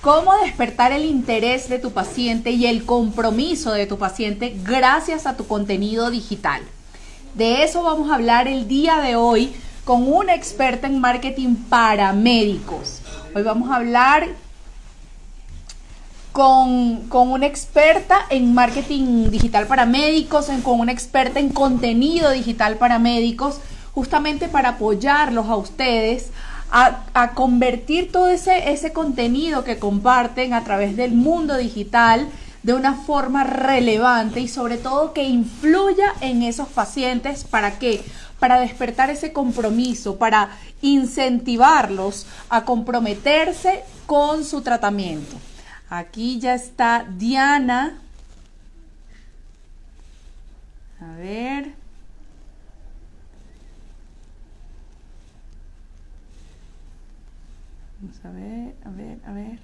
cómo despertar el interés de tu paciente y el compromiso de tu paciente gracias a tu contenido digital. De eso vamos a hablar el día de hoy con una experta en marketing para médicos. Hoy vamos a hablar con una experta en marketing digital para médicos, con una experta en contenido digital para médicos, justamente para apoyarlos a ustedes a convertir todo ese contenido que comparten a través del mundo digital de una forma relevante y sobre todo que influya en esos pacientes. ¿Para qué? Para despertar ese compromiso, para incentivarlos a comprometerse con su tratamiento. Aquí ya está Diana. A ver. Vamos a ver.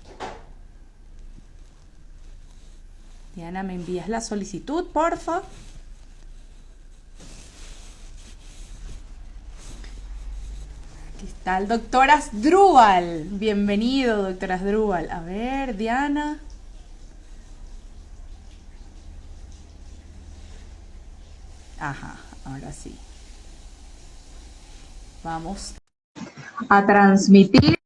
Diana, ¿me envías la solicitud, porfa? Aquí está el doctor Asdrúbal. Bienvenido, doctor Asdrúbal. A ver, Diana. Ajá, ahora sí. Vamos a transmitir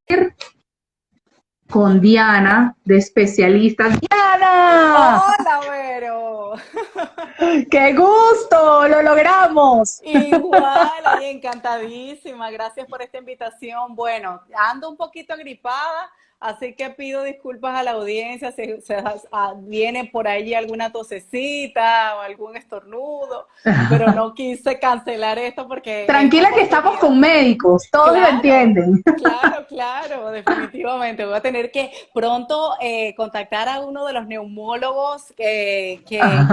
con Diana, de especialista. ¡Diana! ¡Hola, Vero! ¡Qué gusto! ¡Lo logramos! Igual, ahí encantadísima. Gracias por esta invitación. Bueno, ando un poquito agripada, así que pido disculpas a la audiencia si viene por ahí alguna tosecita o algún estornudo, pero no quise cancelar esto porque... Tranquila que estamos con médicos, todos lo entienden. Claro, definitivamente. Voy a tener que pronto contactar a uno de los neumólogos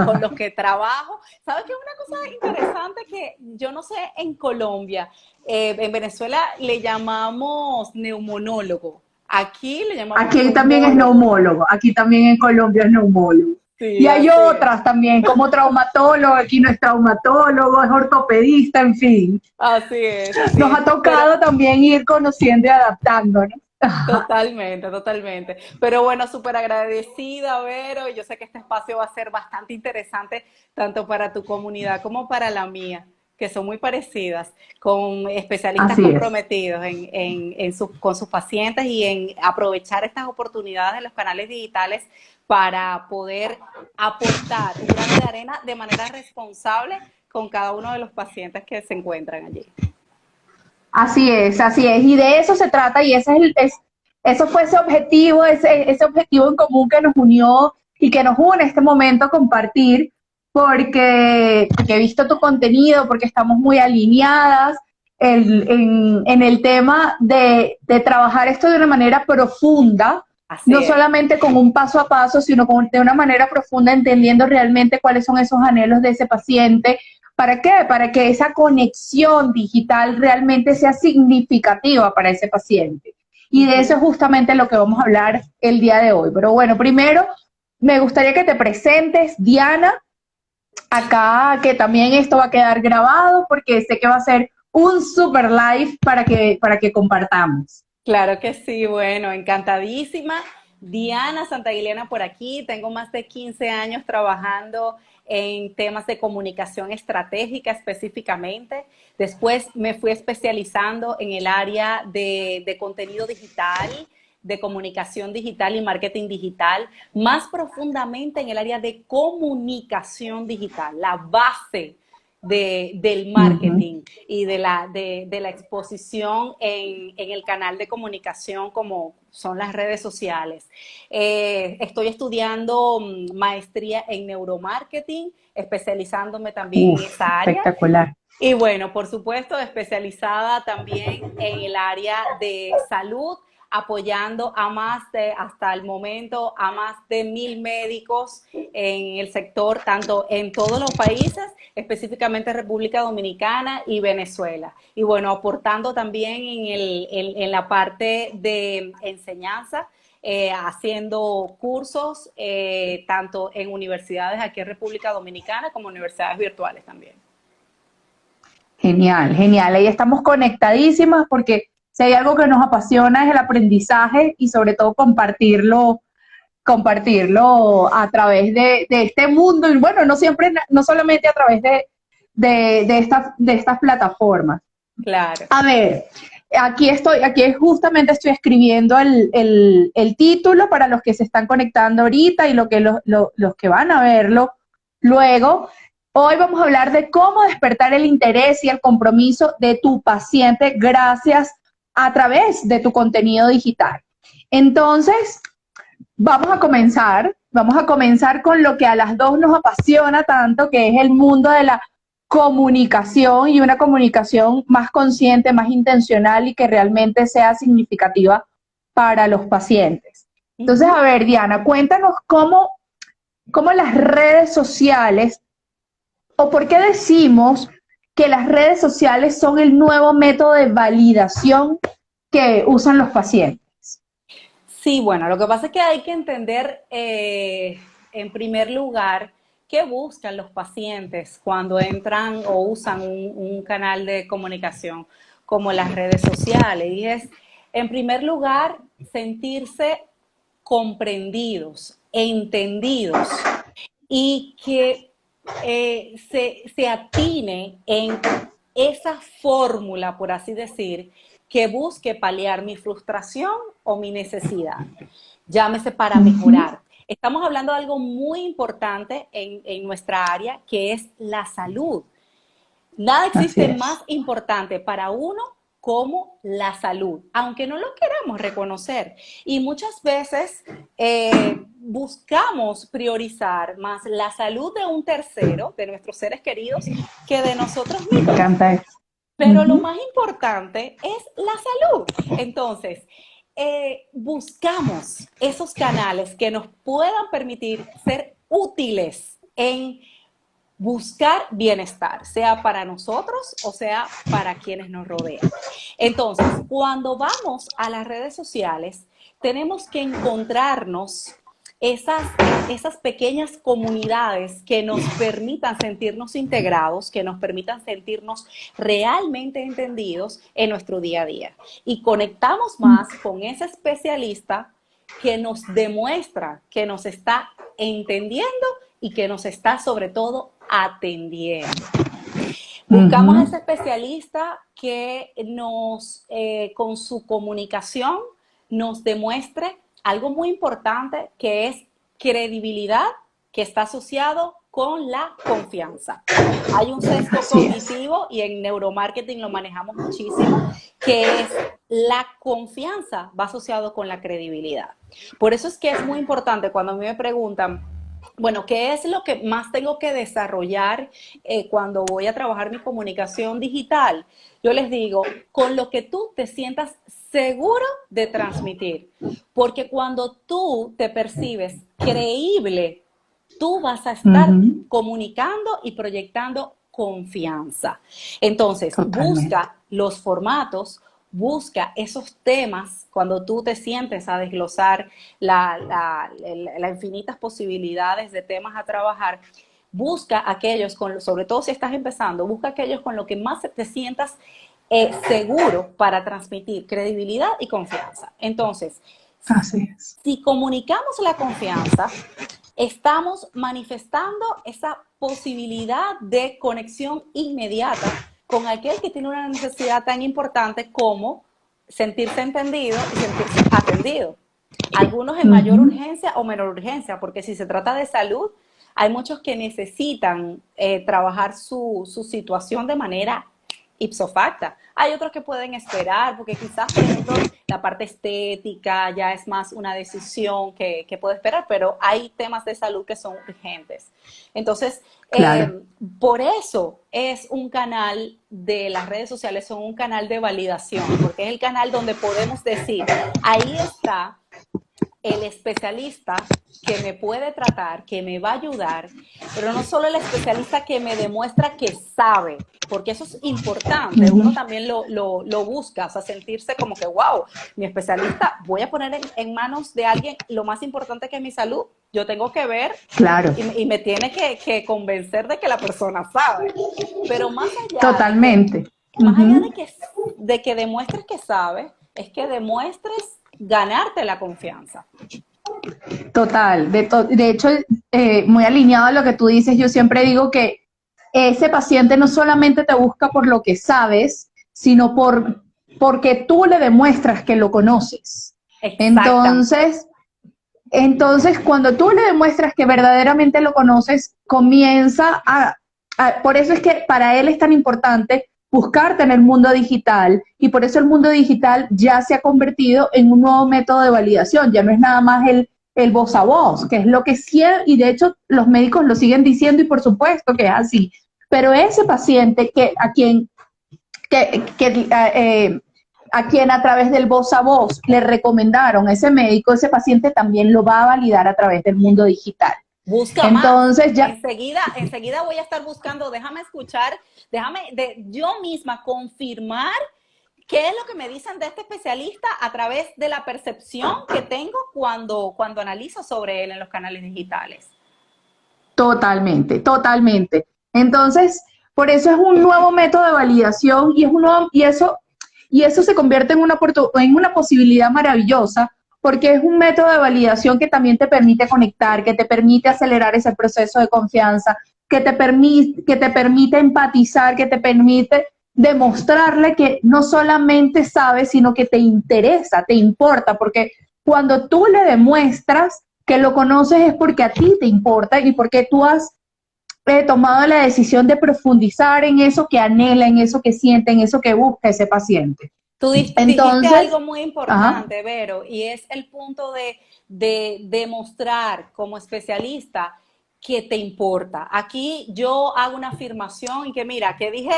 con los que trabajo. ¿Sabes qué es una cosa interesante que yo no sé en Colombia? En Venezuela le llamamos neumonólogo. Aquí le llamamos Aquí también es neumólogo. neumólogo, aquí también en Colombia es neumólogo. Sí, Y hay así es. otras también, como traumatólogo, aquí no es traumatólogo, es ortopedista, en fin. Así Nos es. ha Pero tocado también ir conociendo y adaptándonos. totalmente. Pero bueno, súper agradecida, Vero. Y yo sé que este espacio va a ser bastante interesante, tanto para tu comunidad como para la mía, que son muy parecidas, con especialistas Así es. comprometidos con sus pacientes y en aprovechar estas oportunidades en los canales digitales para poder aportar un grano de arena de manera responsable con cada uno de los pacientes que se encuentran allí. Así es, así es. Y de eso se trata y eso fue ese objetivo en común que nos unió y que nos une este momento a compartir, porque he visto tu contenido, porque estamos muy alineadas en el tema de trabajar esto de una manera profunda, no Así es. solamente con un paso a paso, sino de una manera profunda, entendiendo realmente cuáles son esos anhelos de ese paciente. ¿Para qué? Para que esa conexión digital realmente sea significativa para ese paciente. Y de eso es justamente lo que vamos a hablar el día de hoy. Pero bueno, primero me gustaría que te presentes, Diana, acá, que también esto va a quedar grabado porque sé que va a ser un super live para que compartamos. Claro que sí, bueno, encantadísima. Diana Santaguilena por aquí, tengo más de 15 años trabajando en temas de comunicación estratégica específicamente. Después me fui especializando en el área de contenido digital, de comunicación digital y marketing digital, más profundamente en el área de comunicación digital, la base del marketing y de la exposición en el canal de comunicación como son las redes sociales. Estoy estudiando maestría en neuromarketing, especializándome también en esa área. Espectacular. Y bueno, por supuesto, especializada también en el área de salud, apoyando hasta el momento, a más de 1,000 médicos en el sector, tanto en todos los países, específicamente República Dominicana y Venezuela. Y bueno, aportando también en la parte de enseñanza, haciendo cursos, tanto en universidades aquí en República Dominicana como universidades virtuales también. Genial, genial. Ahí estamos conectadísimas porque Si hay algo que nos apasiona es el aprendizaje y sobre todo compartirlo a través de este mundo y bueno, no siempre, no solamente a través de estas plataformas. Claro. A ver, justamente estoy escribiendo el título para los que se están conectando ahorita y los que van a verlo luego. Hoy vamos a hablar de cómo despertar el interés y el compromiso de tu paciente gracias a través de tu contenido digital. Entonces, vamos a comenzar con lo que a las dos nos apasiona tanto, que es el mundo de la comunicación y una comunicación más consciente, más intencional y que realmente sea significativa para los pacientes. Entonces, a ver, Diana, cuéntanos cómo las redes sociales, o por qué decimos que las redes sociales son el nuevo método de validación que usan los pacientes. Sí, bueno, lo que pasa es que hay que entender, en primer lugar, qué buscan los pacientes cuando entran o usan un canal de comunicación como las redes sociales. Y es, en primer lugar, sentirse comprendidos, entendidos y que se atine en esa fórmula, por así decir, que busque paliar mi frustración o mi necesidad. Llámese para mejorar. Estamos hablando de algo muy importante en nuestra área, que es la salud. Nada existe más importante para uno como la salud, aunque no lo queramos reconocer. Y muchas veces buscamos priorizar más la salud de un tercero, de nuestros seres queridos, que de nosotros mismos. Me encanta eso. Pero lo más importante es la salud. Entonces, buscamos esos canales que nos puedan permitir ser útiles en buscar bienestar, sea para nosotros o sea para quienes nos rodean. Entonces, cuando vamos a las redes sociales, tenemos que encontrarnos esas pequeñas comunidades que nos permitan sentirnos integrados, que nos permitan sentirnos realmente entendidos en nuestro día a día. Y conectamos más con ese especialista que nos demuestra que nos está entendiendo y que nos está sobre todo atendiendo. Buscamos a ese especialista que nos, con su comunicación, nos demuestre algo muy importante, que es credibilidad, que está asociado con la confianza. Hay un sesgo cognitivo y en neuromarketing lo manejamos muchísimo, que es la confianza va asociado con la credibilidad. Por eso es que es muy importante cuando a mí me preguntan, bueno, ¿qué es lo que más tengo que desarrollar cuando voy a trabajar mi comunicación digital? Yo les digo, con lo que tú te sientas seguro de transmitir. Porque cuando tú te percibes creíble, tú vas a estar comunicando y proyectando confianza. Entonces, busca los formatos, busca esos temas cuando tú te sientes a desglosar las infinitas posibilidades de temas a trabajar. Busca aquellos, sobre todo si estás empezando, busca aquellos con los que más te sientas seguro para transmitir credibilidad y confianza. Entonces, si comunicamos la confianza, estamos manifestando esa posibilidad de conexión inmediata con aquel que tiene una necesidad tan importante como sentirse entendido y sentirse atendido. Algunos en mayor urgencia o menor urgencia, porque si se trata de salud, hay muchos que necesitan trabajar su situación de manera ipso facto. Hay otros que pueden esperar, porque quizás, por ejemplo, la parte estética ya es más una decisión que puede esperar, pero hay temas de salud que son urgentes. Entonces, claro, por eso es un canal de las redes sociales, son un canal de validación, porque es el canal donde podemos decir, ahí está el especialista que me puede tratar, que me va a ayudar, pero no solo el especialista que me demuestra que sabe, porque eso es importante, uno también lo busca, o sea, sentirse como que, wow, mi especialista, voy a poner en manos de alguien lo más importante que es mi salud, yo tengo que ver, claro, y me tiene que convencer de que la persona sabe, pero más allá, totalmente, más allá Ujú. de que demuestres que sabes, es que demuestres ganarte la confianza. Total, de hecho, muy alineado a lo que tú dices, yo siempre digo que ese paciente no solamente te busca por lo que sabes, sino porque tú le demuestras que lo conoces. Exactamente. Entonces, cuando tú le demuestras que verdaderamente lo conoces, comienza por eso es que para él es tan importante buscarte en el mundo digital y por eso el mundo digital ya se ha convertido en un nuevo método de validación, ya no es nada más el voz a voz, que es lo que sí, y de hecho los médicos lo siguen diciendo y por supuesto que es así, pero ese paciente que a quien a través del voz a voz le recomendaron a ese médico, ese paciente también lo va a validar a través del mundo digital. Busca más. Entonces ya, Enseguida voy a estar buscando, déjame escuchar, yo misma confirmar qué es lo que me dicen de este especialista a través de la percepción que tengo cuando analizo sobre él en los canales digitales. totalmente, totalmente. Entonces, por eso es un nuevo método de validación y, es un nuevo, y eso se convierte en una posibilidad maravillosa porque es un método de validación que también te permite conectar, que te permite acelerar ese proceso de confianza, que te permite empatizar, que te permite demostrarle que no solamente sabes, sino que te interesa, te importa, porque cuando tú le demuestras que lo conoces es porque a ti te importa y porque tú has tomado la decisión de profundizar en eso que anhela, en eso que siente, en eso que busca ese paciente. Tú dijiste Entonces, algo muy ajá, importante, Vero, y es el punto de demostrar como especialista que te importa. Aquí yo hago una afirmación y que mira, que dije,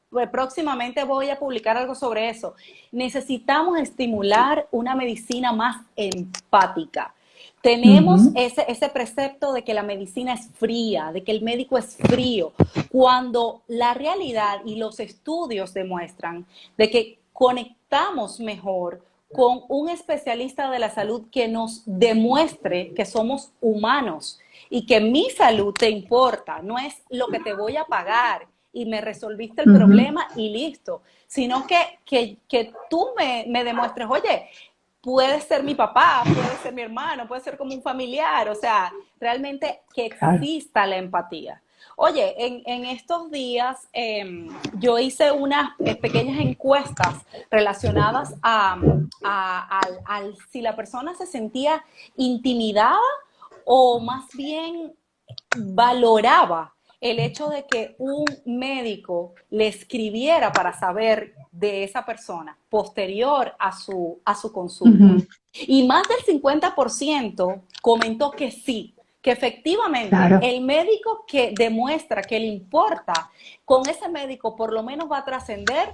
pues, próximamente voy a publicar algo sobre eso. Necesitamos estimular una medicina más empática. Tenemos uh-huh, ese precepto de que la medicina es fría, de que el médico es frío, cuando la realidad y los estudios demuestran de que conectamos mejor con un especialista de la salud que nos demuestre que somos humanos y que mi salud te importa, no es lo que te voy a pagar y me resolviste el uh-huh. problema y listo, sino que tú me demuestres, oye, puede ser mi papá, puede ser mi hermano, puede ser como un familiar, o sea, realmente que Claro. exista la empatía. Oye, en estos días yo hice unas pequeñas encuestas relacionadas si la persona se sentía intimidada o más bien valoraba el hecho de que un médico le escribiera para saber de esa persona posterior a su consulta. Uh-huh, Y más del 50% comentó que sí, que efectivamente claro. el médico que demuestra que le importa, con ese médico por lo menos va a trascender.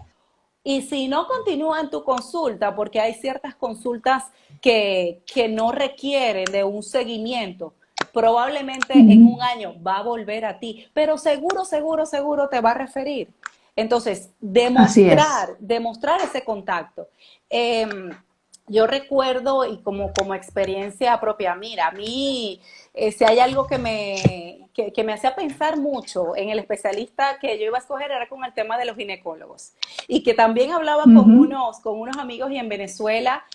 Y si no continúa en tu consulta, porque hay ciertas consultas que no requieren de un seguimiento, probablemente en Uh-huh. un año va a volver a ti, pero seguro te va a referir. Entonces, Así es. demostrar ese contacto. Eh, yo recuerdo, y como experiencia propia, mira, a mí, si hay algo que me hacía pensar mucho en el especialista que yo iba a escoger, era con el tema de los ginecólogos. Y que también hablaba Uh-huh. con unos amigos y en Venezuela,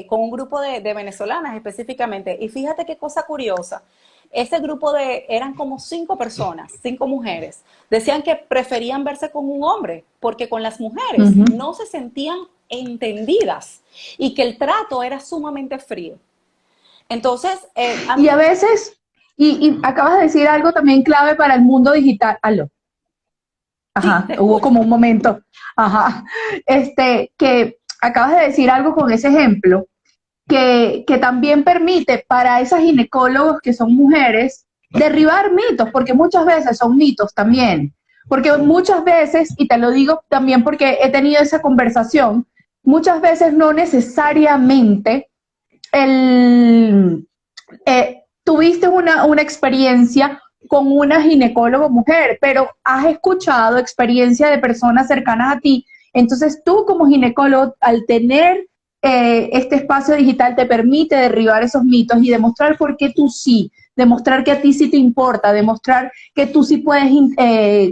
con un grupo de venezolanas específicamente. Y fíjate qué cosa curiosa. Ese grupo eran como 5 personas, 5 mujeres. Decían que preferían verse con un hombre, porque con las mujeres Uh-huh. no se sentían entendidas y que el trato era sumamente frío. Entonces, Y a veces, y acabas de decir algo también clave para el mundo digital. Aló. sí, te Ajá, hubo escucho. como un momento. Ajá. Que acabas de decir algo con ese ejemplo, que también permite para esas ginecólogos que son mujeres derribar mitos, porque muchas veces son mitos también. Porque muchas veces, y te lo digo también porque he tenido esa conversación, muchas veces no necesariamente el, tuviste una experiencia con una ginecóloga mujer, pero has escuchado experiencia de personas cercanas a ti. Entonces tú como ginecólogo, al tener este espacio digital, te permite derribar esos mitos y demostrar por qué tú sí, demostrar que a ti sí te importa, demostrar que tú sí puedes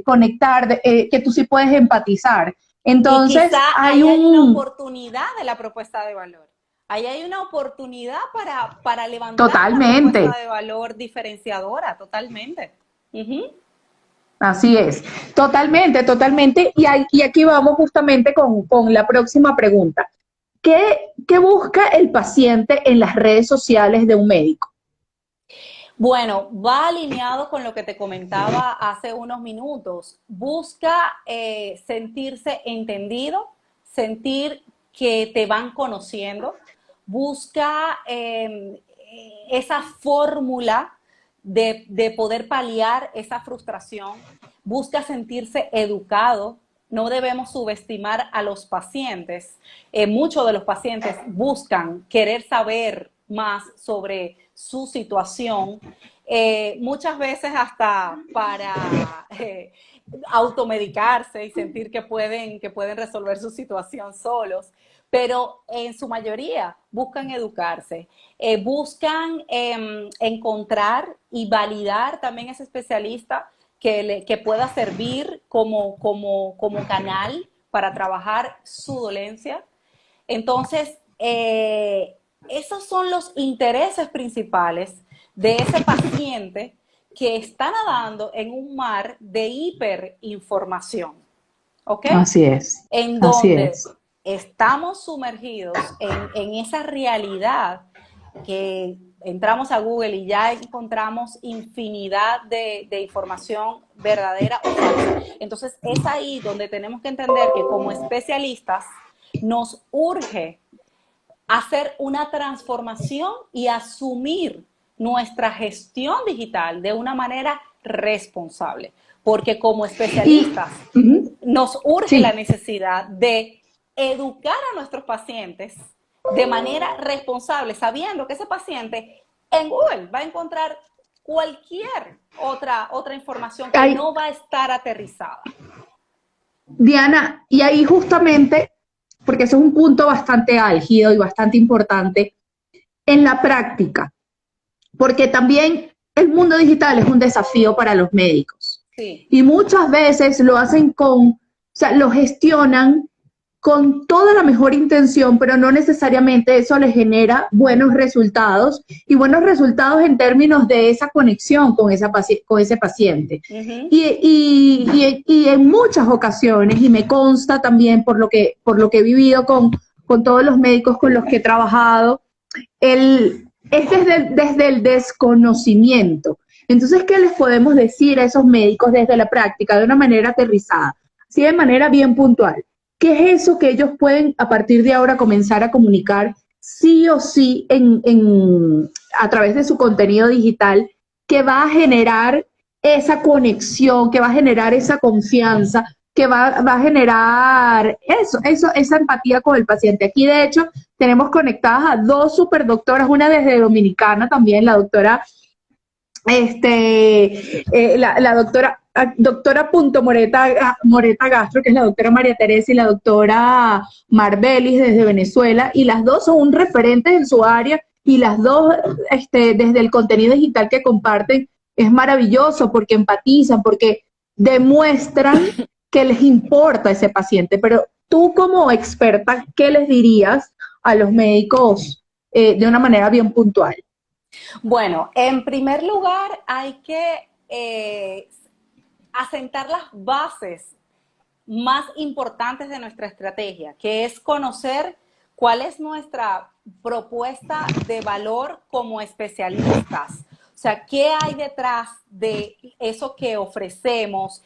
conectar, que tú sí puedes empatizar. Y Entonces, quizá hay ahí hay una un, oportunidad de la propuesta de valor. Ahí hay una oportunidad para levantar una propuesta totalmente, de valor diferenciadora, totalmente. Ujú. así es, totalmente, totalmente. Y aquí vamos justamente con la próxima pregunta. ¿Qué busca el paciente en las redes sociales de un médico? Bueno, va alineado con lo que te comentaba hace unos minutos. Busca sentirse entendido, sentir que te van conociendo. Busca esa fórmula de poder paliar esa frustración. Busca sentirse educado. No debemos subestimar a los pacientes. Muchos de los pacientes buscan querer saber más sobre su situación, muchas veces hasta para automedicarse y sentir que pueden resolver su situación solos, pero en su mayoría buscan educarse, buscan encontrar y validar también ese especialista que pueda servir como canal para trabajar su dolencia. Entonces, esos son los intereses principales de ese paciente que está nadando en un mar de hiperinformación, ¿ok? Así es, En así donde es. estamos sumergidos en esa realidad que entramos a Google y ya encontramos infinidad de información verdadera o falsa. Entonces es ahí donde tenemos que entender que como especialistas nos urge hacer una transformación y asumir nuestra gestión digital de una manera responsable, porque como Y, especialistas ujú, nos urge la sí, necesidad de educar a nuestros pacientes de manera responsable, sabiendo que ese paciente en Google va a encontrar cualquier otra información que hay, no va a estar aterrizada. Diana, y ahí justamente, porque eso es un punto bastante álgido y bastante importante, en la práctica, porque también el mundo digital es un desafío para los médicos. Sí. Y muchas veces lo hacen o sea, lo gestionan con toda la mejor intención, pero no necesariamente eso les genera buenos resultados y buenos resultados en términos de esa conexión con ese paciente. Uh -huh. Y en muchas ocasiones, y me consta también por lo que he vivido con todos los médicos con los que he trabajado, es desde el desconocimiento. Entonces, ¿qué les podemos decir a esos médicos desde la práctica de una manera aterrizada? Sí, de manera bien puntual. ¿Qué es eso que ellos pueden a partir de ahora comenzar a comunicar sí o sí a través de su contenido digital que va a generar esa conexión, que va a generar esa confianza, que va a generar esa empatía con el paciente? Aquí, de hecho, tenemos conectadas a dos superdoctoras, una desde Dominicana también, la doctora la doctora Punto Moreta Gastro, que es la doctora María Teresa, y la doctora Marbelis desde Venezuela, y las dos son un referente en su área, y las dos, desde el contenido digital que comparten, es maravilloso porque empatizan, porque demuestran que les importa ese paciente. Pero tú como experta, ¿qué les dirías a los médicos de una manera bien puntual? Bueno, en primer lugar hay que asentar las bases más importantes de nuestra estrategia, que es conocer cuál es nuestra propuesta de valor como especialistas. O sea, ¿qué hay detrás de eso que ofrecemos?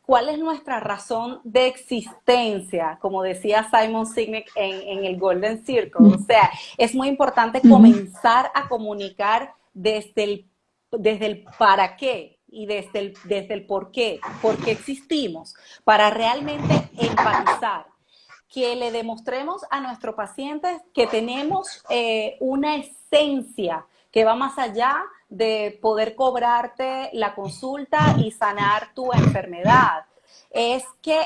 ¿Cuál es nuestra razón de existencia? Como decía Simon Sinek en el Golden Circle. O sea, es muy importante comenzar a comunicar desde el para qué y desde el por qué existimos, para realmente empatizar, que le demostremos a nuestros pacientes que tenemos una esencia que va más allá de poder cobrarte la consulta y sanar tu enfermedad. Es que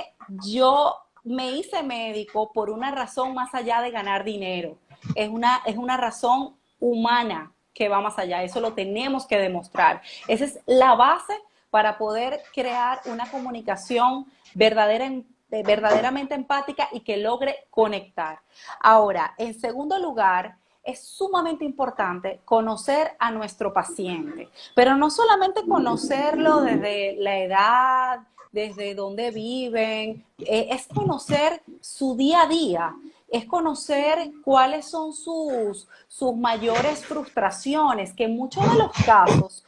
yo me hice médico por una razón más allá de ganar dinero. Es una razón humana que va más allá. Eso lo tenemos que demostrar. Esa es la base para poder crear una comunicación verdadera, verdaderamente empática y que logre conectar. Ahora, en segundo lugar, es sumamente importante conocer a nuestro paciente, pero no solamente conocerlo desde la edad, desde dónde viven, es conocer su día a día, es conocer cuáles son sus mayores frustraciones, que en muchos de los casos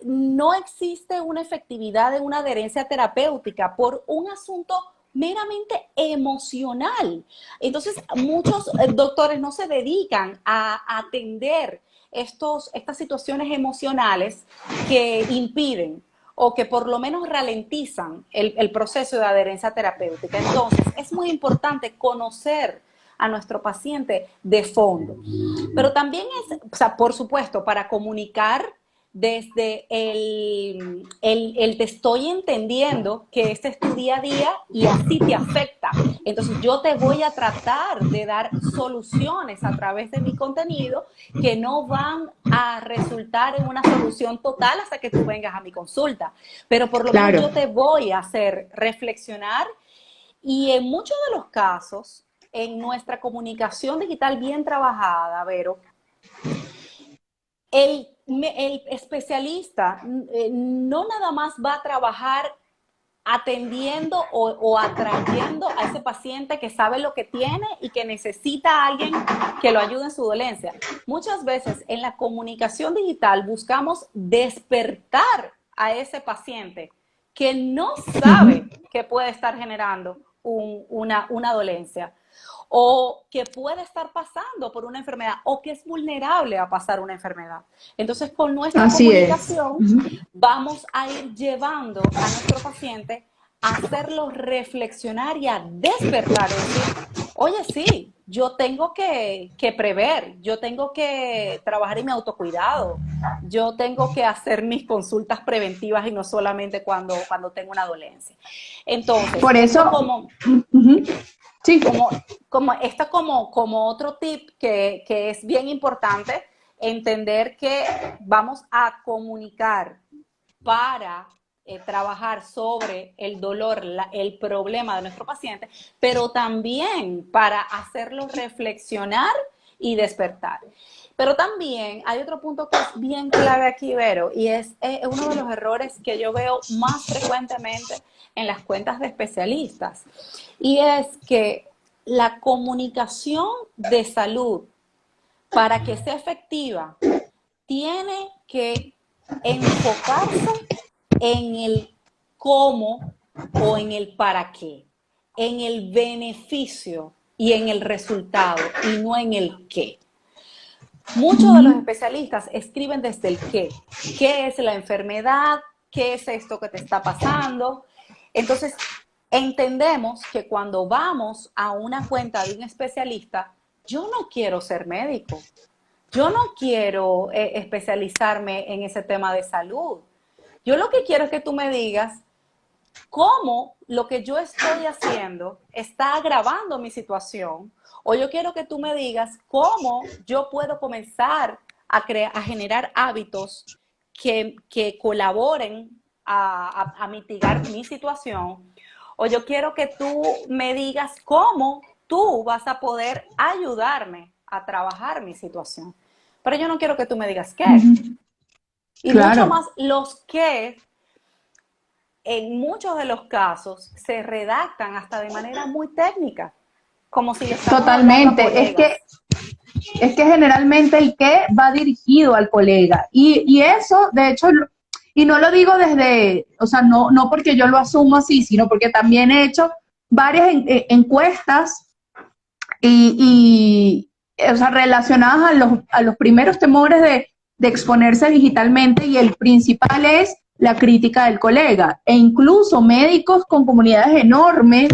no existe una efectividad de una adherencia terapéutica por un asunto meramente emocional. Entonces, muchos doctores no se dedican a atender estas situaciones emocionales que impiden o que por lo menos ralentizan el proceso de adherencia terapéutica. Entonces, es muy importante conocer a nuestro paciente de fondo. Pero también es, o sea, por supuesto, para comunicar desde el te estoy entendiendo que este es tu día a día y así te afecta. Entonces yo te voy a tratar de dar soluciones a través de mi contenido que no van a resultar en una solución total hasta que tú vengas a mi consulta. Pero por lo menos yo te voy a hacer reflexionar y en muchos de los casos, en nuestra comunicación digital bien trabajada, Vero, el especialista no nada más va a trabajar atendiendo o atrayendo a ese paciente que sabe lo que tiene y que necesita a alguien que lo ayude en su dolencia. Muchas veces en la comunicación digital buscamos despertar a ese paciente que no sabe que puede estar generando una dolencia, o que puede estar pasando por una enfermedad, o que es vulnerable a pasar una enfermedad. Entonces, con nuestra comunicación vamos a ir llevando a nuestro paciente a hacerlo reflexionar y a despertar. Es decir, oye, sí, yo tengo que prever, yo tengo que trabajar en mi autocuidado, yo tengo que hacer mis consultas preventivas y no solamente cuando tengo una dolencia. Entonces, por eso, sí. Como otro tip que es bien importante, entender que vamos a comunicar para trabajar sobre el dolor, el problema de nuestro paciente, pero también para hacerlo reflexionar y despertar. Pero también hay otro punto que es bien clave aquí, Vero, y es uno de los errores que yo veo más frecuentemente en las cuentas de especialistas, y es que la comunicación de salud, para que sea efectiva, tiene que enfocarse en el cómo o en el para qué, en el beneficio y en el resultado, y no en el qué. Muchos de los especialistas escriben desde el qué. ¿Qué es la enfermedad? ¿Qué es esto que te está pasando? Entonces, entendemos que cuando vamos a una cuenta de un especialista, yo no quiero ser médico. Yo no quiero especializarme en ese tema de salud. Yo lo que quiero es que tú me digas cómo lo que yo estoy haciendo está agravando mi situación, o yo quiero que tú me digas cómo yo puedo comenzar a generar hábitos que colaboren a mitigar mi situación, o yo quiero que tú me digas cómo tú vas a poder ayudarme a trabajar mi situación. Pero yo no quiero que tú me digas qué. Y mucho más los qué, en muchos de los casos, se redactan hasta de manera muy técnica, como si estamos totalmente. Es que generalmente el qué va dirigido al colega. Y eso, de hecho, y no lo digo desde, o sea, no porque yo lo asumo así, sino porque también he hecho varias encuestas o sea, relacionadas a los primeros temores de exponerse digitalmente, y el principal es la crítica del colega. E incluso médicos con comunidades enormes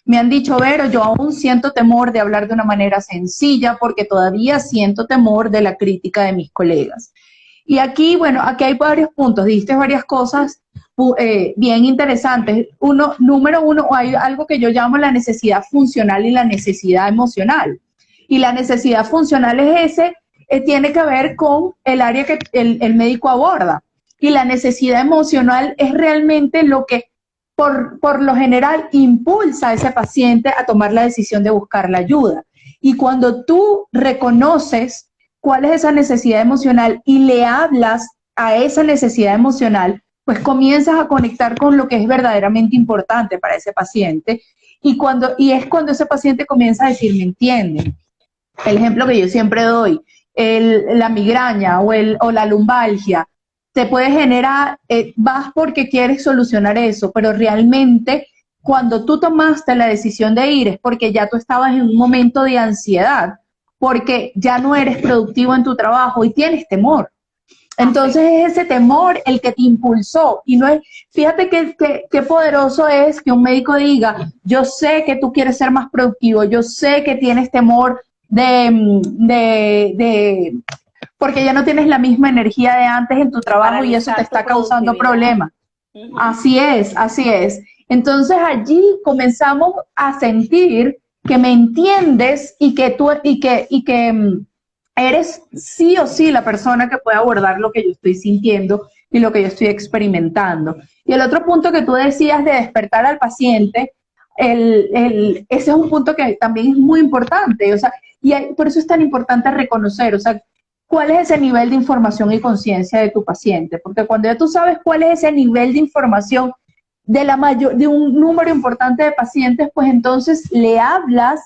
me han dicho, Vero, yo aún siento temor de hablar de una manera sencilla porque todavía siento temor de la crítica de mis colegas. Y aquí, bueno, aquí hay varios puntos, diste varias cosas bien interesantes. Número uno, hay algo que yo llamo la necesidad funcional y la necesidad emocional. Y la necesidad funcional es tiene que ver con el área que el médico aborda. Y la necesidad emocional es realmente lo que por lo general impulsa a ese paciente a tomar la decisión de buscar la ayuda. Y cuando tú reconoces cuál es esa necesidad emocional y le hablas a esa necesidad emocional, pues comienzas a conectar con lo que es verdaderamente importante para ese paciente y es cuando ese paciente comienza a decir, me entienden. El ejemplo que yo siempre doy, la migraña o la lumbalgia, te puede generar, vas porque quieres solucionar eso, pero realmente cuando tú tomaste la decisión de ir es porque ya tú estabas en un momento de ansiedad, porque ya no eres productivo en tu trabajo y tienes temor. Entonces es ese temor el que te impulsó y no es, fíjate qué poderoso es que un médico diga, yo sé que tú quieres ser más productivo, yo sé que tienes temor porque ya no tienes la misma energía de antes en tu trabajo y eso te está causando problemas. Así es, así es. Entonces allí comenzamos a sentir que me entiendes y que tú eres sí o sí la persona que puede abordar lo que yo estoy sintiendo y lo que yo estoy experimentando. Y el otro punto que tú decías de despertar al paciente, ese es un punto que también es muy importante, o sea, por eso es tan importante reconocer, o sea, cuál es ese nivel de información y conciencia de tu paciente, porque cuando ya tú sabes cuál es ese nivel de información de un número importante de pacientes, pues entonces le hablas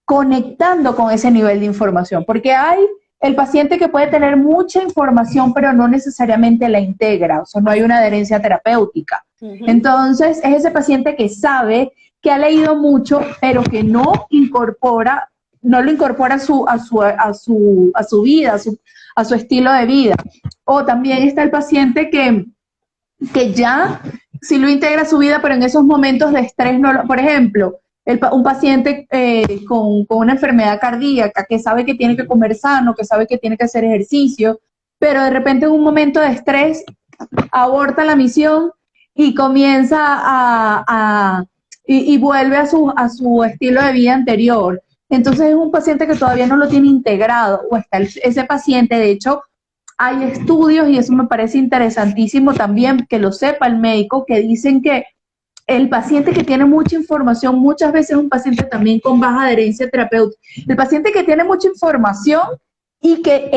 conectando con ese nivel de información, porque hay el paciente que puede tener mucha información, pero no necesariamente la integra, o sea, no hay una adherencia terapéutica. Entonces, es ese paciente que sabe, que ha leído mucho, pero que no lo incorpora a su vida, a su estilo de vida. O también está el paciente que ya sí lo integra a su vida, pero en esos momentos de estrés, por ejemplo, un paciente con una enfermedad cardíaca que sabe que tiene que comer sano, que sabe que tiene que hacer ejercicio, pero de repente en un momento de estrés aborta la misión y comienza y vuelve a su estilo de vida anterior. Entonces es un paciente que todavía no lo tiene integrado, o está ese paciente, de hecho, hay estudios, y eso me parece interesantísimo también, que lo sepa el médico, que dicen que el paciente que tiene mucha información, muchas veces es un paciente también con baja adherencia terapéutica. El paciente que tiene mucha información y que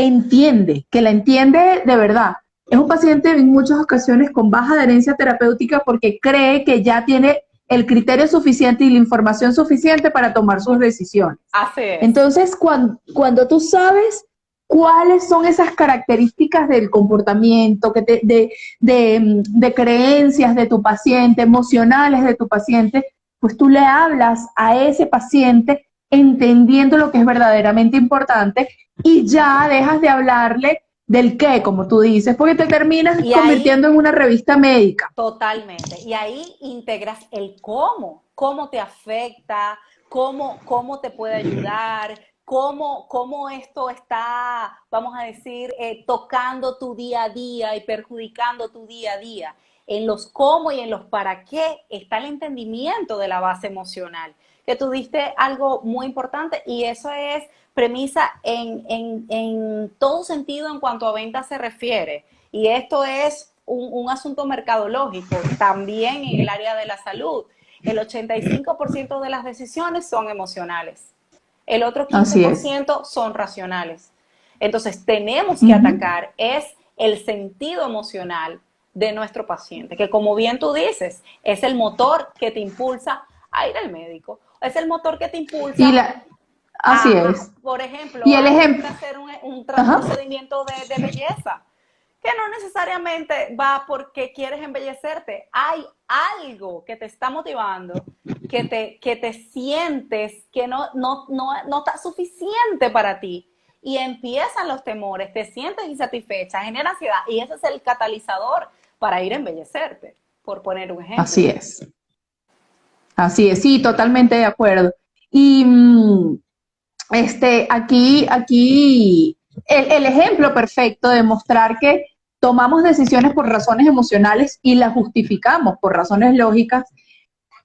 la entiende de verdad, es un paciente en muchas ocasiones con baja adherencia terapéutica porque cree que ya tiene el criterio suficiente y la información suficiente para tomar sus decisiones. Así es. Entonces, cuando tú sabes cuáles son esas características del comportamiento, de creencias de tu paciente, emocionales de tu paciente, pues tú le hablas a ese paciente entendiendo lo que es verdaderamente importante y ya dejas de hablarle del qué, como tú dices, porque te terminas convirtiendo en una revista médica. Totalmente. Y ahí integras el cómo te afecta, cómo te puede ayudar, cómo esto está, vamos a decir, tocando tu día a día y perjudicando tu día a día. En los cómo y en los para qué está el entendimiento de la base emocional. Que tú diste algo muy importante y eso es premisa en todo sentido en cuanto a ventas se refiere. Y esto es un asunto mercadológico, también en el área de la salud. El 85% de las decisiones son emocionales. El otro 15% son racionales. Entonces, tenemos que atacar el sentido emocional de nuestro paciente, que como bien tú dices, es el motor que te impulsa a ir al médico. Es el motor que te impulsa Así es. Por ejemplo, y el ejemplo hacer un procedimiento de belleza, que no necesariamente va porque quieres embellecerte. Hay algo que te está motivando, que te sientes que no está suficiente para ti. Y empiezan los temores, te sientes insatisfecha, genera ansiedad. Y ese es el catalizador para ir a embellecerte, por poner un ejemplo. Así es. Así es, sí, totalmente de acuerdo. Y aquí el ejemplo perfecto de mostrar que tomamos decisiones por razones emocionales y las justificamos por razones lógicas,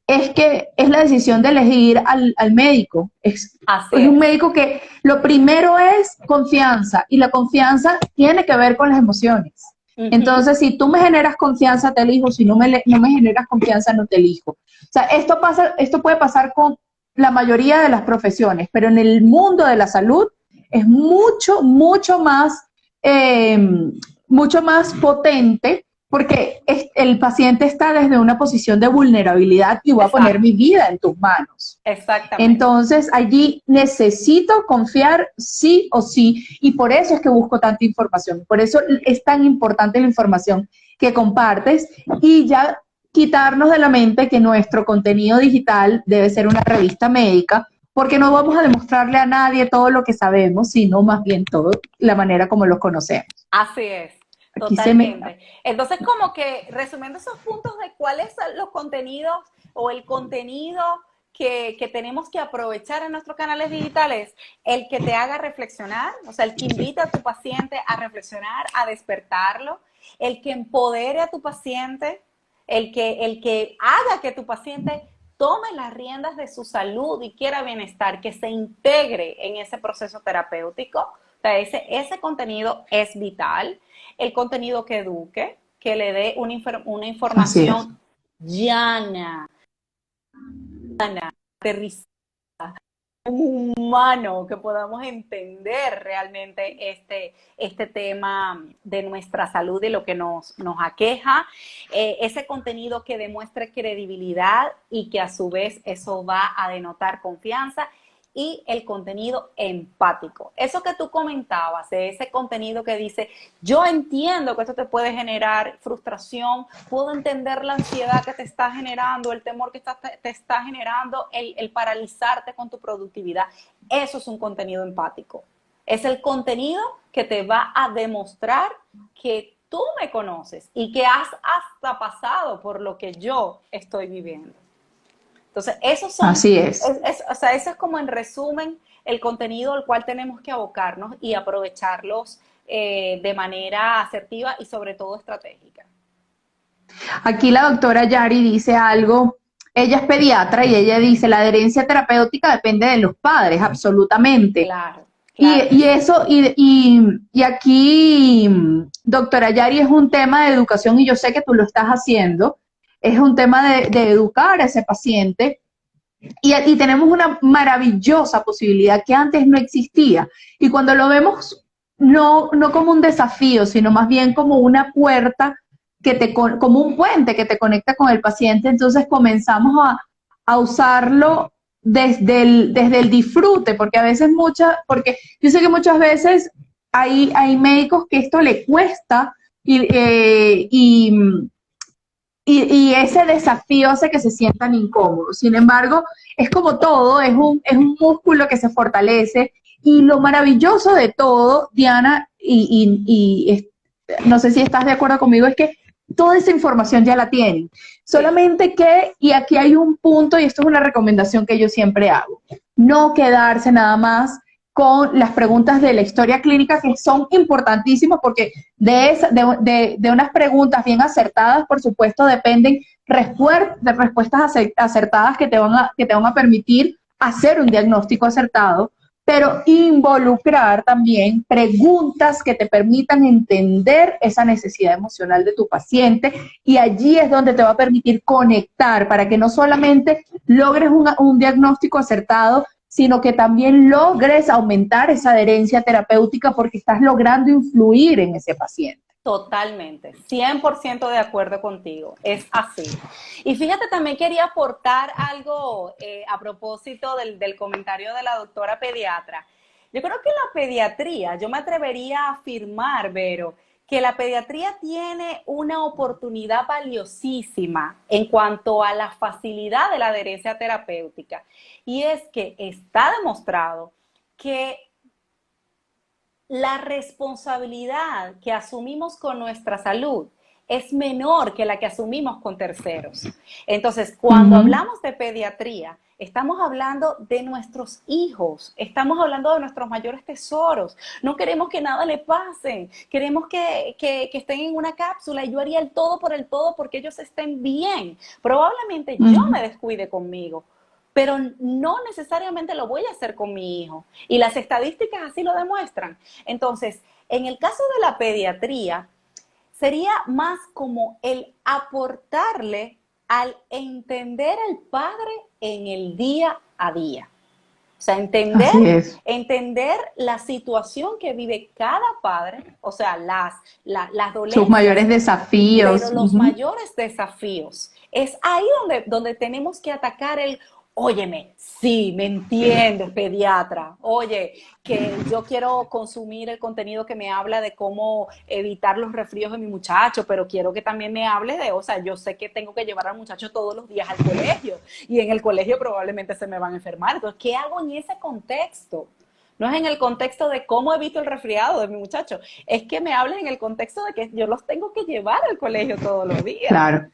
es que es la decisión de elegir al médico. Es un médico que lo primero es confianza, y la confianza tiene que ver con las emociones. Ujú. Entonces, si tú me generas confianza, te elijo, si no me generas confianza, no te elijo. O sea, esto puede pasar con la mayoría de las profesiones, pero en el mundo de la salud es eh, mucho más potente porque el paciente está desde una posición de vulnerabilidad y voy a poner Exacto, mi vida en tus manos. exactamente. Entonces, allí necesito confiar sí o sí, y por eso es que busco tanta información, por eso es tan importante la información que compartes y ya quitarnos de la mente que nuestro contenido digital debe ser una revista médica, porque no vamos a demostrarle a nadie todo lo que sabemos, sino más bien todo la manera como los conocemos. Así es, Aquí se me... totalmente. Entonces, como que resumiendo esos puntos de cuáles son los contenidos o el contenido que tenemos que aprovechar en nuestros canales digitales, el que te haga reflexionar, o sea, el que invita a tu paciente a reflexionar, a despertarlo, el que empodere a tu paciente, el que haga que tu paciente tome las riendas de su salud y quiera bienestar, que se integre en ese proceso terapéutico. O sea, ese contenido es vital. El contenido que eduque, que le dé una Así es. información llana, aterrizada, humano, que podamos entender realmente este tema de nuestra salud y lo que nos aqueja, ese contenido que demuestre credibilidad y que a su vez eso va a denotar confianza y el contenido empático. Eso que tú comentabas, de ese contenido que dice, yo entiendo que esto te puede generar frustración, puedo entender la ansiedad que te está generando, el temor que te está generando, el paralizarte con tu productividad. Eso es un contenido empático. Es el contenido que te va a demostrar que tú me conoces y que has hasta pasado por lo que yo estoy viviendo. Entonces, esos son, Así es. o sea, eso es como en resumen el contenido al cual tenemos que abocarnos y aprovecharlos de manera asertiva y sobre todo estratégica. Aquí la doctora Yari dice algo, ella es pediatra y ella dice, la adherencia terapéutica depende de los padres, absolutamente. Claro, claro que Y sí. eso, y aquí, doctora Yari, es un tema de educación y yo sé que tú lo estás haciendo, es un tema de educar a ese paciente y tenemos una maravillosa posibilidad que antes no existía. Y cuando lo vemos no como un desafío, sino más bien como una puerta como un puente que te conecta con el paciente, entonces comenzamos a usarlo desde el disfrute, porque a veces porque yo sé que muchas veces hay médicos que esto le cuesta y, y ese desafío hace que se sientan incómodos. Sin embargo, es como todo, es un músculo que se fortalece y lo maravilloso de todo, Diana, no sé si estás de acuerdo conmigo, es que toda esa información ya la tienen. Sí, Solamente que, y aquí hay un punto, y esto es una recomendación que yo siempre hago, no quedarse nada más con las preguntas de la historia clínica que son importantísimas porque de unas preguntas bien acertadas, por supuesto, dependen respuestas acertadas que te van a permitir hacer un diagnóstico acertado, pero involucrar también preguntas que te permitan entender esa necesidad emocional de tu paciente y allí es donde te va a permitir conectar para que no solamente logres un diagnóstico acertado, sino que también logres aumentar esa adherencia terapéutica porque estás logrando influir en ese paciente. totalmente, 100% de acuerdo contigo, es así. Y fíjate, también quería aportar algo a propósito del comentario de la doctora pediatra. Yo creo que la pediatría, yo me atrevería a afirmar, Vero, que la pediatría tiene una oportunidad valiosísima en cuanto a la facilidad de la adherencia terapéutica. Y es que está demostrado que la responsabilidad que asumimos con nuestra salud es menor que la que asumimos con terceros. Entonces, cuando Ujú. hablamos de pediatría, estamos hablando de nuestros hijos, estamos hablando de nuestros mayores tesoros. No queremos que nada le pase, queremos que estén en una cápsula y yo haría el todo por el todo porque ellos estén bien. Probablemente yo Ujú. me descuide conmigo, pero no necesariamente lo voy a hacer con mi hijo. Y las estadísticas así lo demuestran. Entonces, en el caso de la pediatría, sería más como el aportarle al entender al padre en el día a día. O sea, Así es. entender la situación que vive cada padre, o sea, las Sus dolencias, mayores pero desafíos. los Ujú. mayores desafíos. Es ahí donde tenemos que atacar óyeme, sí, me entiendes, pediatra. Oye, que yo quiero consumir el contenido que me habla de cómo evitar los resfríos de mi muchacho, pero quiero que también me hable o sea, yo sé que tengo que llevar al muchacho todos los días al colegio y en el colegio probablemente se me van a enfermar. Entonces, ¿qué hago en ese contexto? No es en el contexto de cómo evito el resfriado de mi muchacho, es que me hables en el contexto de que yo los tengo que llevar al colegio todos los días. Claro,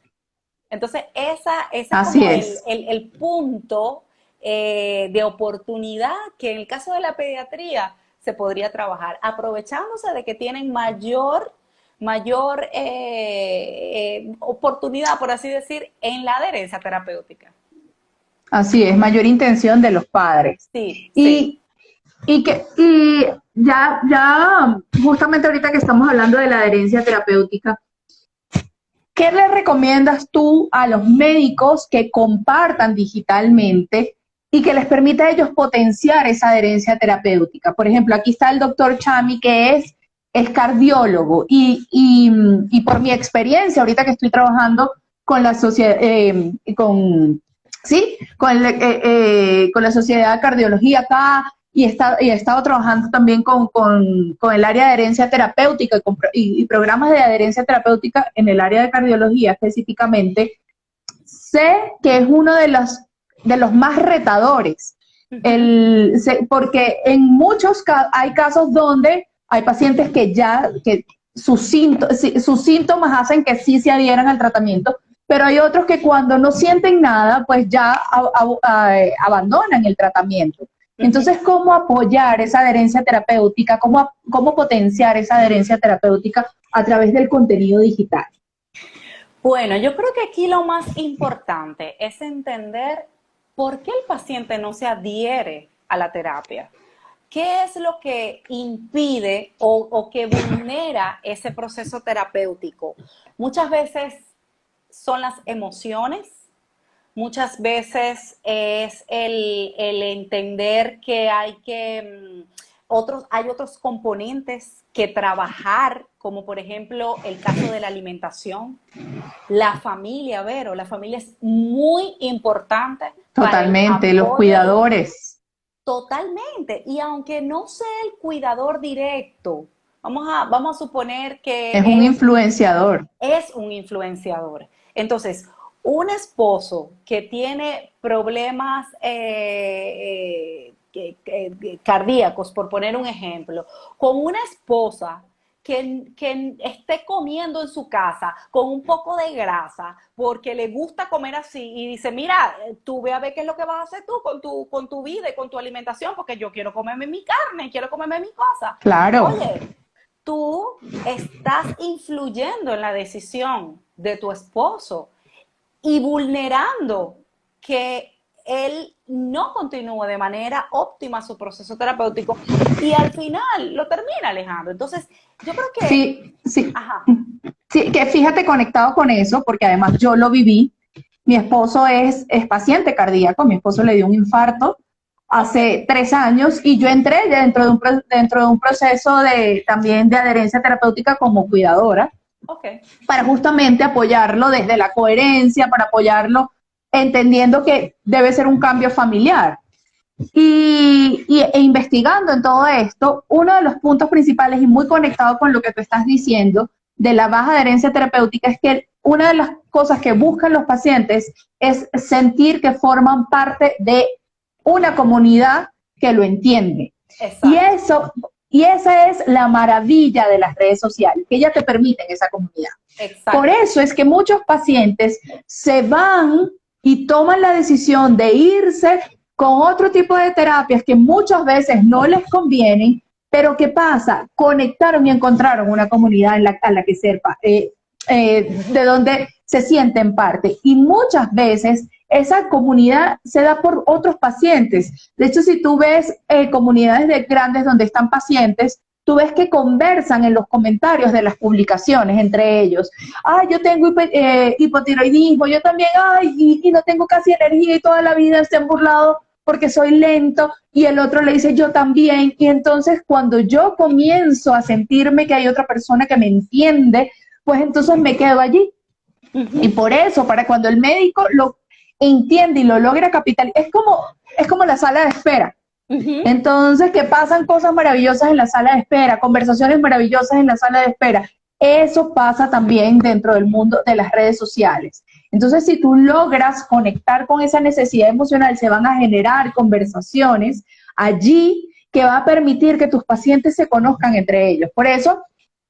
Entonces, ese es así como es. el punto de oportunidad que en el caso de la pediatría se podría trabajar, aprovechándose de que tienen mayor oportunidad, por así decir, en la adherencia terapéutica. Así es, mayor intención de los padres. Sí, sí. Y, y ya, justamente ahorita que estamos hablando de la adherencia terapéutica, ¿qué le recomiendas tú a los médicos que compartan digitalmente y que les permita a ellos potenciar esa adherencia terapéutica? Por ejemplo, aquí está el doctor Chami, que es cardiólogo, y por mi experiencia, ahorita que estoy trabajando con la sociedad, ¿sí? Con la Sociedad de Cardiología acá, y he estado trabajando también con el área de adherencia terapéutica y programas de adherencia terapéutica en el área de cardiología específicamente. Sé que es uno de los más retadores, Ujú. porque en muchos hay casos donde hay pacientes que sus síntomas hacen que sí se adhieran al tratamiento, pero hay otros que cuando no sienten nada, pues ya abandonan el tratamiento. Ujú. Entonces, ¿cómo apoyar esa adherencia terapéutica? ¿Cómo potenciar esa adherencia terapéutica a través del contenido digital? Bueno, yo creo que aquí lo más importante es entender por qué el paciente no se adhiere a la terapia. ¿Qué es lo que impide o que vulnera ese proceso terapéutico? Muchas veces son las emociones, muchas veces es el entender que hay otros componentes que trabajar, como por ejemplo el caso de la alimentación. La familia, Vero, la familia es muy importante para el Totalmente, los apoyo cuidadores. totalmente. Y aunque no sea el cuidador directo, vamos a suponer Es un que influenciador. es un influenciador. Entonces, un esposo que tiene problemas cardíacos, por poner un ejemplo, con una esposa que esté comiendo en su casa con un poco de grasa porque le gusta comer así y dice, mira, tú ve a ver qué es lo que vas a hacer tú con tu vida y con tu alimentación porque yo quiero comerme mi carne, quiero comerme mi cosa. Claro, Oye, tú estás influyendo en la decisión de tu esposo y vulnerando que él no continúe de manera óptima su proceso terapéutico y al final lo termina alejando. Entonces, yo creo que, sí, sí, ajá, sí, que fíjate conectado con eso, porque además yo lo viví. Mi esposo es paciente cardíaco, mi esposo le dio un infarto ok, hace 3 años y yo entré dentro de un proceso también de adherencia terapéutica como cuidadora ok, para justamente apoyarlo desde la coherencia, para apoyarlo entendiendo que debe ser un cambio familiar. E investigando en todo esto, uno de los puntos principales y muy conectado con lo que tú estás diciendo de la baja adherencia terapéutica es que una de las cosas que buscan los pacientes es sentir que forman parte de una comunidad que lo entiende. Y exacto, eso, y esa es la maravilla de las redes sociales, que ya te permiten esa comunidad. Por exacto. eso es que muchos pacientes se van y toman la decisión de irse con otro tipo de terapias que muchas veces no les convienen, pero ¿qué pasa? Conectaron y encontraron una comunidad a la que sepa, de donde se sienten parte. Y muchas veces esa comunidad se da por otros pacientes. De hecho, si tú ves comunidades de grandes donde están pacientes, tú ves que conversan en los comentarios de las publicaciones entre ellos. Ay, yo tengo hipotiroidismo, yo también, ay, y no tengo casi energía y toda la vida se han burlado porque soy lento, y el otro le dice yo también, y entonces cuando yo comienzo a sentirme que hay otra persona que me entiende, pues entonces me quedo allí. Y por eso, para cuando el médico lo entiende y lo logra capitalizar, es como la sala de espera. Entonces, que pasan cosas maravillosas en la sala de espera, conversaciones maravillosas en la sala de espera. Eso pasa también dentro del mundo de las redes sociales. Entonces, si tú logras conectar con esa necesidad emocional, se van a generar conversaciones allí que va a permitir que tus pacientes se conozcan entre ellos. Por eso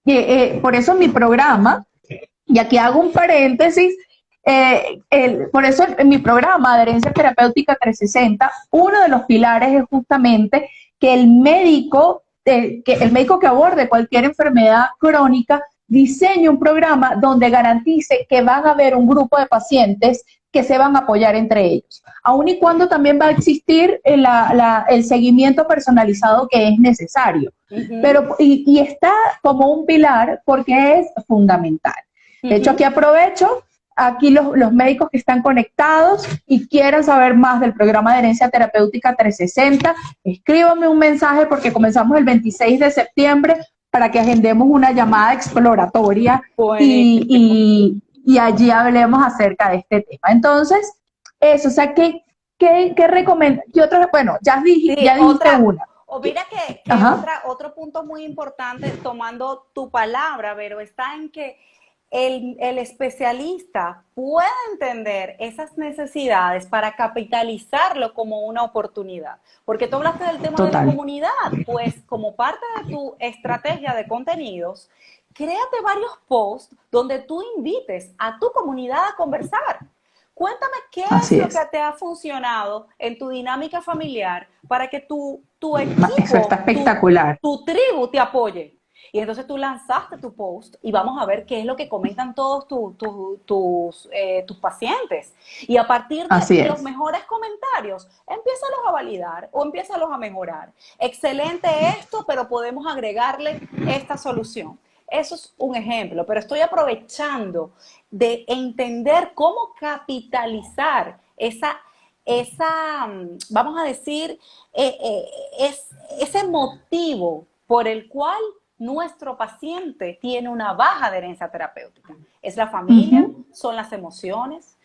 mi programa, y aquí hago un paréntesis, por eso en mi programa Adherencia Terapéutica 360, uno de los pilares es justamente que el médico que aborde cualquier enfermedad crónica diseñe un programa donde garantice que van a haber un grupo de pacientes que se van a apoyar entre ellos, aun y cuando también va a existir el seguimiento personalizado que es necesario. Pero, y está como un pilar porque es fundamental. De hecho, aquí aprovecho, aquí los médicos que están conectados y quieran saber más del programa de Adherencia Terapéutica 360, escríbanme un mensaje porque comenzamos el 26 de septiembre para que agendemos una llamada exploratoria y allí hablemos acerca de este tema. Entonces, eso, o sea, ¿qué recomiendas? Bueno, ya dijiste una. O mira que otro punto muy importante, tomando tu palabra, Vero, está en que el especialista puede entender esas necesidades para capitalizarlo como una oportunidad. Porque tú hablaste del tema de la comunidad, pues como parte de tu estrategia de contenidos, créate varios posts donde tú invites a tu comunidad a conversar. Cuéntame qué es lo que te ha funcionado en tu dinámica familiar para que tu equipo, eso está espectacular, tu tribu te apoye. Y entonces tú lanzaste tu post y vamos a ver qué es lo que comentan todos tus pacientes. Y a partir de los mejores comentarios, empiézalos a validar o empiézalos a mejorar. Excelente esto, pero podemos agregarle esta solución. Eso es un ejemplo, pero estoy aprovechando de entender cómo capitalizar esa vamos a decir, ese motivo por el cual nuestro paciente tiene una baja adherencia terapéutica. ¿Es la familia? ¿Son las emociones?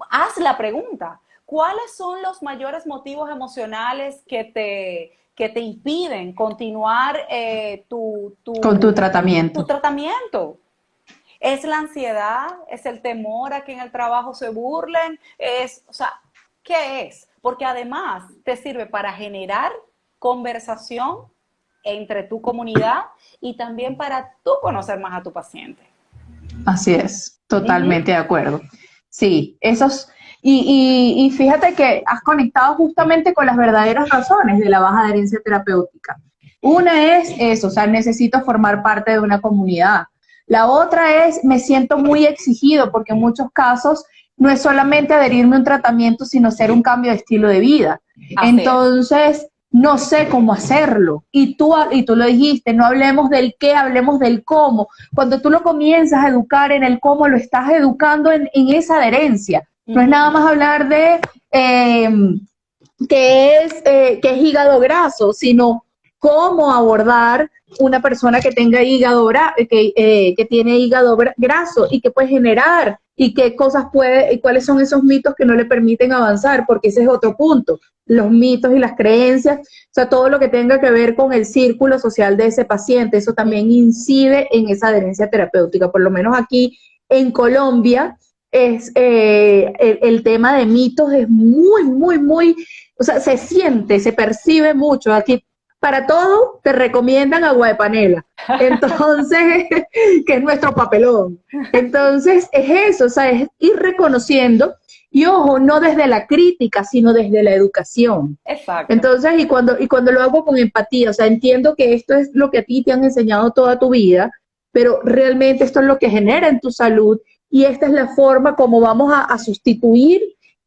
Haz la pregunta, ¿cuáles son los mayores motivos emocionales que te impiden continuar con tu tratamiento? Tu tratamiento. ¿Es la ansiedad? ¿Es el temor a que en el trabajo se burlen? ¿Qué es? Porque además te sirve para generar conversación entre tu comunidad y también para tú conocer más a tu paciente. Así es, totalmente de acuerdo. Sí, y fíjate que has conectado justamente con las verdaderas razones de la baja adherencia terapéutica. Una es eso, o sea, necesito formar parte de una comunidad. La otra es, me siento muy exigido, porque en muchos casos no es solamente adherirme a un tratamiento, sino hacer un cambio de estilo de vida. Entonces, no sé cómo hacerlo. Y tú lo dijiste, no hablemos del qué, hablemos del cómo. Cuando tú lo comienzas a educar en el cómo, lo estás educando en esa adherencia. No es nada más hablar de qué es hígado graso, sino cómo abordar una persona que tenga que tiene hígado graso y que puede generar y qué cosas y cuáles son esos mitos que no le permiten avanzar, porque ese es otro punto, los mitos y las creencias, o sea, todo lo que tenga que ver con el círculo social de ese paciente, eso también incide en esa adherencia terapéutica. Por lo menos aquí en Colombia es el tema de mitos es muy, o sea, se percibe mucho. Aquí para todo te recomiendan agua de panela, entonces, que es nuestro papelón. Entonces, es eso, o sea, es ir reconociendo, y ojo, no desde la crítica, sino desde la educación. Exacto. Entonces, y cuando lo hago con empatía, o sea, entiendo que esto es lo que a ti te han enseñado toda tu vida, pero realmente esto es lo que genera en tu salud, y esta es la forma como vamos a sustituir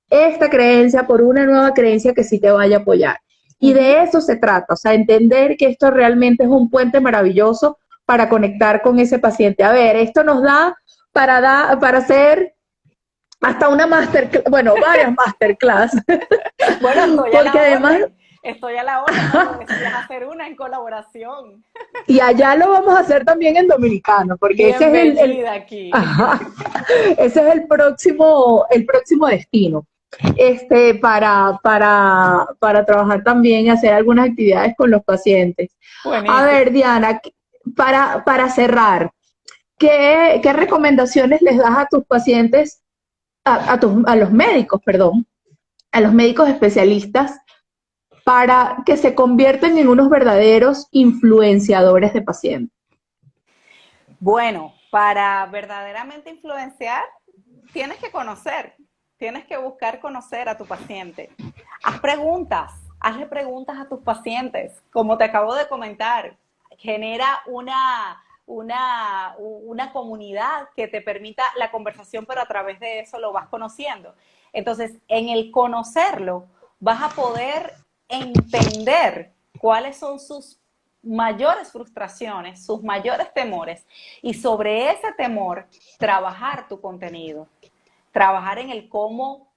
esta creencia por una nueva creencia que sí te vaya a apoyar. Y de eso se trata, o sea, entender que esto realmente es un puente maravilloso para conectar con ese paciente. A ver, esto nos da para hacer hasta una masterclass, bueno, varias masterclass. Bueno, Porque además, estoy a la orden, ¿no? Decías hacer una en colaboración. y allá lo vamos a hacer también en dominicano, porque ese es Bienvenida aquí. ajá, ese es el próximo destino. Para trabajar también y hacer algunas actividades con los pacientes. A Buenísimo. ver, Diana, para cerrar, ¿qué recomendaciones les das a tus pacientes, a los médicos, perdón, a los médicos especialistas para que se conviertan en unos verdaderos influenciadores de pacientes? Bueno, para verdaderamente influenciar, tienes que conocer, tienes que buscar conocer a tu paciente. Hazle preguntas a tus pacientes. Como te acabo de comentar, genera una comunidad que te permita la conversación, pero a través de eso lo vas conociendo. Entonces, en el conocerlo, vas a poder entender cuáles son sus mayores frustraciones, sus mayores temores, y sobre ese temor trabajar tu contenido, trabajar en el cómo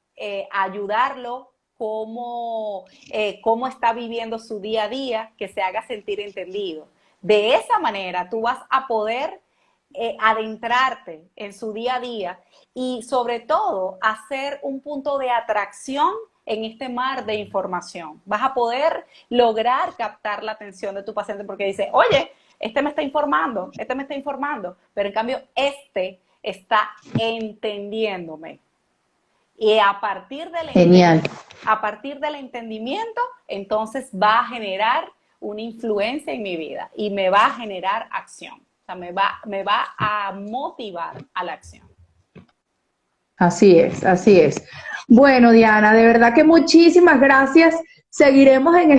ayudarlo, cómo está viviendo su día a día, que se haga sentir entendido. De esa manera tú vas a poder adentrarte en su día a día y sobre todo hacer un punto de atracción en este mar de información. Vas a poder lograr captar la atención de tu paciente porque dice, oye, este me está informando, pero en cambio este está entendiéndome. Y a partir del entendimiento, entonces va a generar una influencia en mi vida y me va a generar acción. O sea, me va a motivar a la acción. Así es, así es. Bueno, Diana, de verdad que muchísimas gracias. Seguiremos en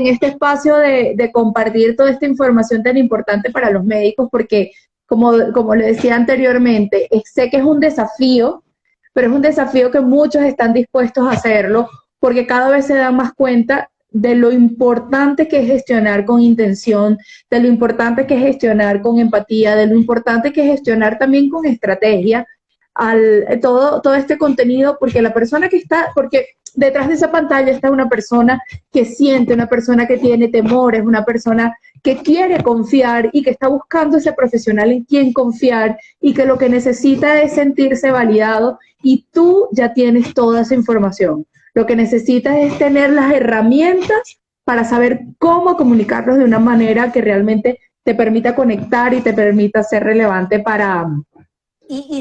este espacio de compartir toda esta información tan importante para los médicos, porque como le decía anteriormente, sé que es un desafío, pero es un desafío que muchos están dispuestos a hacerlo, porque cada vez se dan más cuenta de lo importante que es gestionar con intención, de lo importante que es gestionar con empatía, de lo importante que es gestionar también con estrategia, todo este contenido, porque porque detrás de esa pantalla está una persona que siente, una persona que tiene temores, una persona que quiere confiar y que está buscando ese profesional en quien confiar y que lo que necesita es sentirse validado, y tú ya tienes toda esa información. Lo que necesitas es tener las herramientas para saber cómo comunicarlos de una manera que realmente te permita conectar y te permita ser relevante para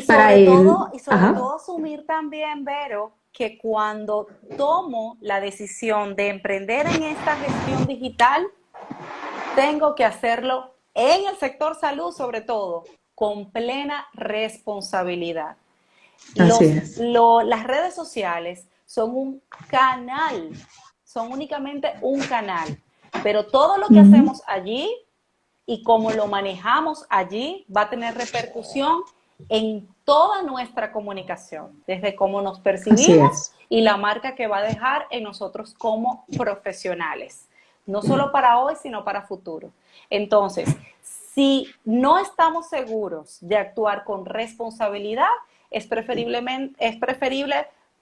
sobre él. todo asumir también, Vero, que cuando tomo la decisión de emprender en esta gestión digital, tengo que hacerlo en el sector salud, sobre todo, con plena responsabilidad. Las redes sociales son un canal, son únicamente un canal, pero todo lo que hacemos allí y cómo lo manejamos allí va a tener repercusión en toda nuestra comunicación, desde cómo nos percibimos y la marca que va a dejar en nosotros como profesionales, no solo para hoy, sino para futuro. Entonces, si no estamos seguros de actuar con responsabilidad, es preferible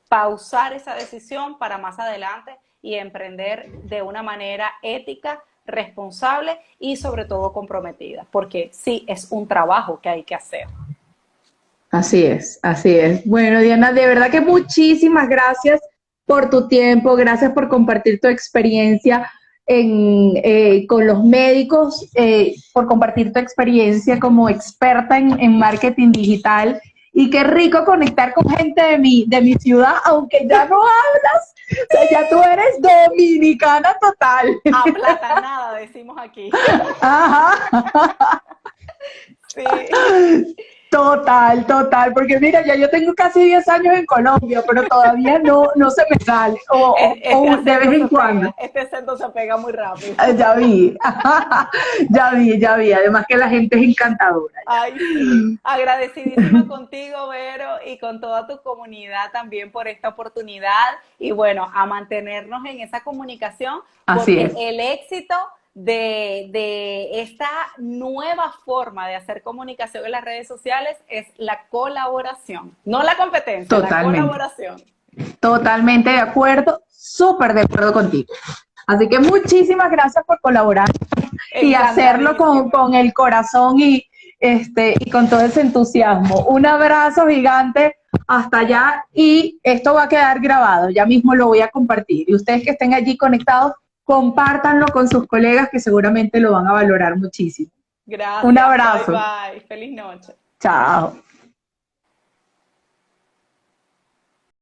pausar esa decisión para más adelante y emprender de una manera ética, responsable y sobre todo comprometida, porque sí es un trabajo que hay que hacer. Así es, así es. Bueno, Diana, de verdad que muchísimas gracias por tu tiempo, gracias por compartir tu experiencia con los médicos, por compartir tu experiencia como experta en marketing digital. Y qué rico conectar con gente de mi ciudad, aunque ya no hablas, o sea, ya tú eres dominicana total. Aplatanada, decimos aquí. Ajá. Sí. Total, total, porque mira, ya yo tengo casi 10 años en Colombia, pero todavía no se me sale, o de vez en cuando. Este acento se pega muy rápido. Ya vi, ya vi, además que la gente es encantadora. Ay, sí. Agradecidísima contigo, Vero, y con toda tu comunidad también por esta oportunidad. Y bueno, a mantenernos en esa comunicación, Así porque es, el éxito de esta nueva forma de hacer comunicación en las redes sociales es la colaboración, no la competencia, la totalmente, colaboración. totalmente de acuerdo, súper de acuerdo contigo. Así que muchísimas gracias por colaborar y hacerlo Encantadísima. con el corazón y con todo ese entusiasmo. Un abrazo gigante hasta allá y esto va a quedar grabado, ya mismo lo voy a compartir. Y ustedes que estén allí conectados, compártanlo con sus colegas que seguramente lo van a valorar muchísimo. Un Gracias, bye abrazo. bye, feliz noche. Chao.